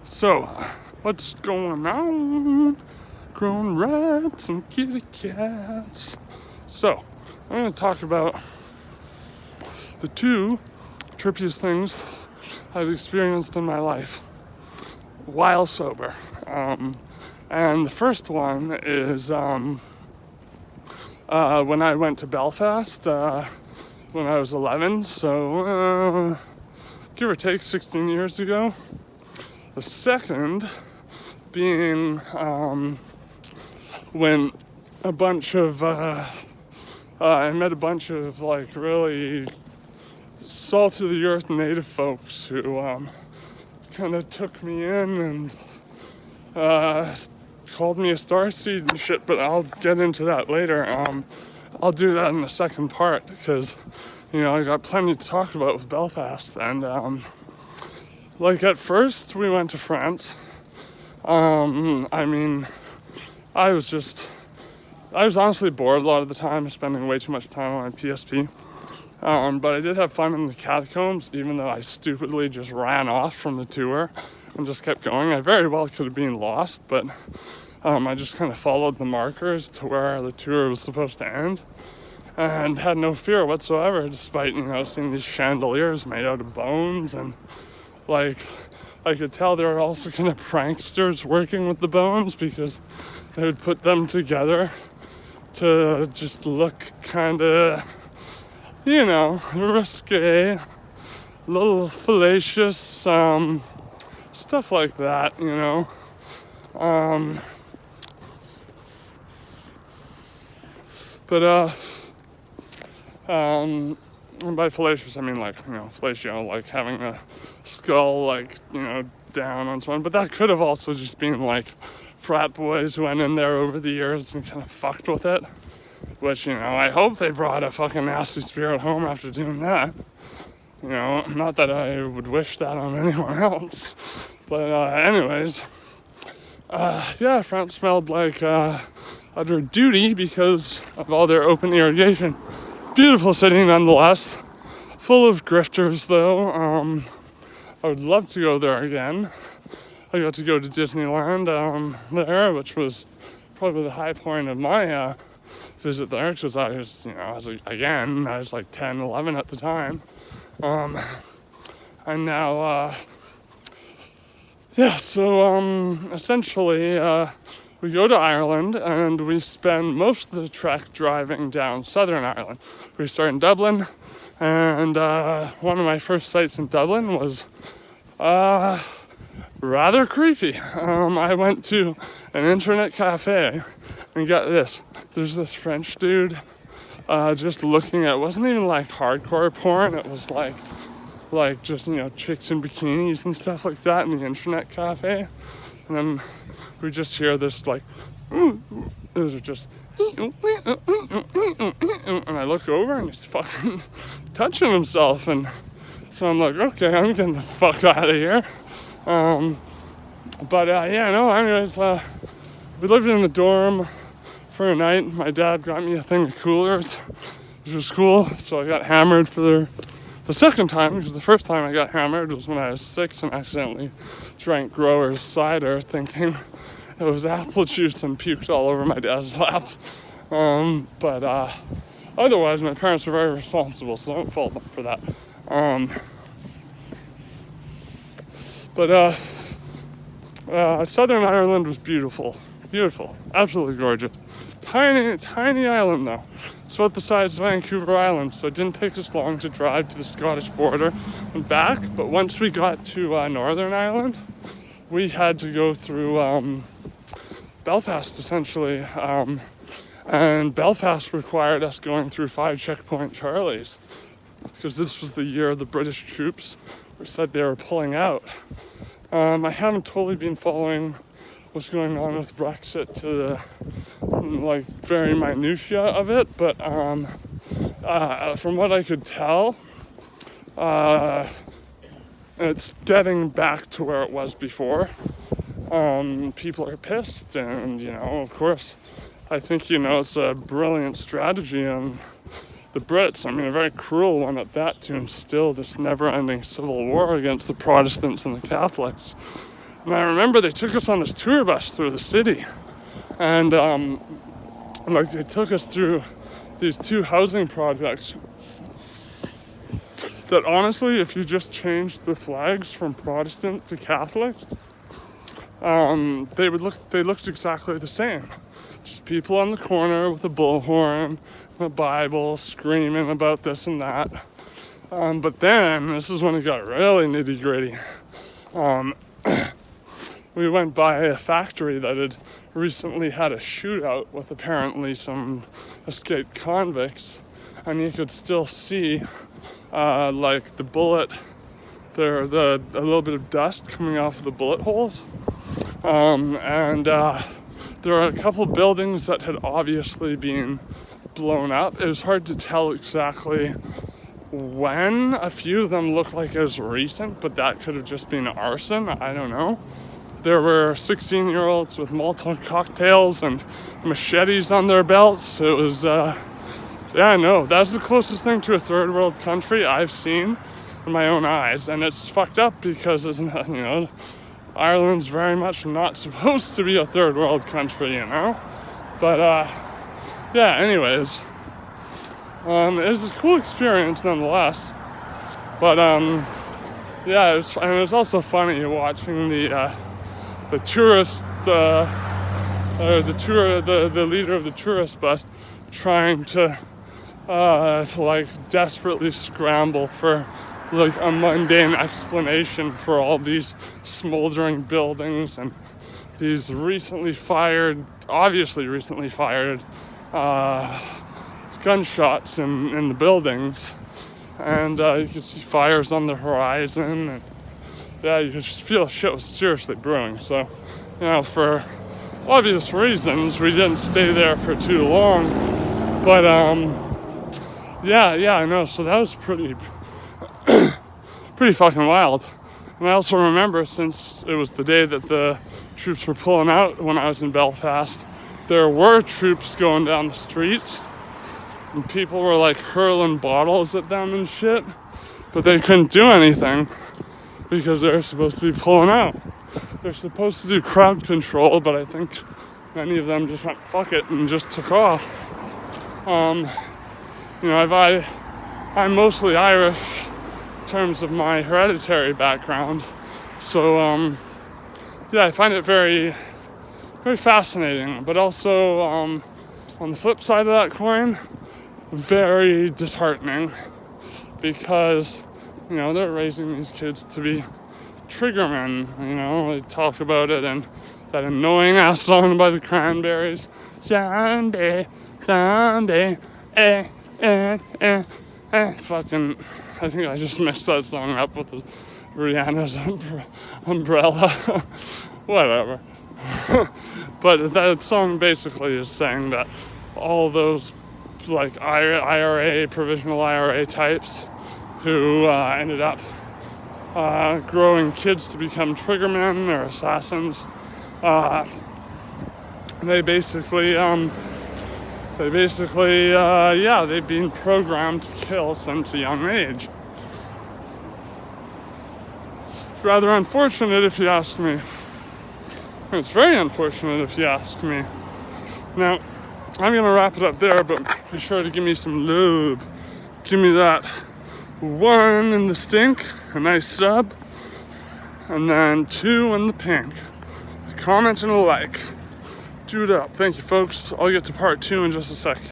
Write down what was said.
So, what's going on? Grown rats and kitty cats. So, I'm going to talk about the two trippiest things I've experienced in my life while sober. And the first one is when I went to Belfast when I was 11, so give or take 16 years ago. The second being when a bunch of I met a bunch of like really salt of the earth native folks who kind of took me in and called me a starseed and shit, but I'll get into that later. I'll do that in the second part because, you know, I got plenty to talk about with Belfast. And like at first we went to France. I was honestly bored a lot of the time, spending way too much time on my PSP. But I did have fun in the catacombs, even though I stupidly just ran off from the tour and just kept going. I very well could have been lost, but I just kind of followed the markers to where the tour was supposed to end and had no fear whatsoever, despite, you know, seeing these chandeliers made out of bones. And like, I could tell there were also kind of pranksters working with the bones because they would put them together to just look kind of, you know, risque, a little fallacious, stuff like that, you know. And by fallacious I mean like, you know, fellatio, like having a skull like, you know, down on someone. But that could have also just been like frat boys who went in there over the years and kind of fucked with it. Which, you know, I hope they brought a fucking nasty spirit home after doing that. You know, not that I would wish that on anyone else. But anyways, yeah, France smelled like utter duty because of all their open irrigation. Beautiful city nonetheless. Full of grifters though. I would love to go there again. I got to go to Disneyland there, which was probably the high point of my visit there, because I was, you know, I was like 10, 11 at the time. And now, essentially, we go to Ireland and we spend most of the trek driving down Southern Ireland. We start in Dublin, and one of my first sights in Dublin was rather creepy. I went to an internet cafe and got this. There's this French dude just looking at, it wasn't even like hardcore porn, it was like just, you know, chicks in bikinis and stuff like that in the internet cafe. And then we just hear this like, it was just, and I look over and he's fucking touching himself, and so I'm like, okay, I'm getting the fuck out of here. Anyways, we lived in a dorm for a night. My dad got me a thing of coolers, which was cool. So I got hammered for the second time, because the first time I got hammered was when I was 6 and accidentally drank Grower's cider thinking it was apple juice and puked all over my dad's lap. Otherwise my parents were very responsible, so I don't fault them for that. Southern Ireland was beautiful, absolutely gorgeous. Tiny island though. It's about the size of Vancouver Island, so it didn't take us long to drive to the Scottish border and back. But once we got to Northern Ireland, we had to go through Belfast essentially, and Belfast required us going through 5 checkpoint Charlies, because this was the year the British troops said they were pulling out. I haven't totally been following what's going on with Brexit to the like very minutiae of it, but from what I could tell, it's getting back to where it was before. People are pissed, and, you know, of course, I think, you know, it's a brilliant strategy on the Brits, I mean, a very cruel one at that, to instill this never-ending civil war against the Protestants and the Catholics. And I remember they took us on this tour bus through the city, and like they took us through these 2 housing projects that honestly, if you just changed the flags from Protestant to Catholic, they looked exactly the same. Just people on the corner with a bullhorn, a Bible, screaming about this and that. But then, this is when it got really nitty gritty. We went by a factory that had recently had a shootout with apparently some escaped convicts, and you could still see like the bullet, a little bit of dust coming off the bullet holes, and there are a couple buildings that had obviously been blown up. It was hard to tell exactly when. A few of them looked like it was recent, but that could have just been arson. I don't know. There were 16-year-olds with Molotov cocktails and machetes on their belts. It was, yeah, no, that's the closest thing to a third world country I've seen in my own eyes. And it's fucked up because, you know, Ireland's very much not supposed to be a third world country, you know? But, yeah, anyways, it was a cool experience nonetheless. But, yeah, it was also funny watching the tourist, the leader of the tourist bus trying to like desperately scramble for like a mundane explanation for all these smoldering buildings and these obviously recently fired gunshots in the buildings, and you could see fires on the horizon, and yeah, you could just feel shit was seriously brewing. So, you know, for obvious reasons, we didn't stay there for too long. But, yeah, I know. So that was pretty fucking wild. And I also remember, since it was the day that the troops were pulling out when I was in Belfast, there were troops going down the streets, and people were like hurling bottles at them and shit, but they couldn't do anything because they're supposed to be pulling out. They're supposed to do crowd control, but I think many of them just went fuck it and just took off. You know, I'm mostly Irish in terms of my hereditary background, so yeah, I find it very, very fascinating, but also on the flip side of that coin, very disheartening, because, you know, they're raising these kids to be triggermen. You know, they talk about it and that annoying ass song by the Cranberries, Zombie, zombie, fucking, I think I just mixed that song up with Rihanna's Umbrella. Whatever. But that song basically is saying that all those like IRA, provisional IRA types who ended up growing kids to become triggermen or assassins, they've been programmed to kill since a young age. It's rather unfortunate if you ask me. It's very unfortunate if you ask me. Now, I'm going to wrap it up there, but be sure to give me some love. Give me that 1 in the stink, a nice sub, and then 2 in the pink. A comment and a like. Do it up. Thank you, folks. I'll get to part 2 in just a sec.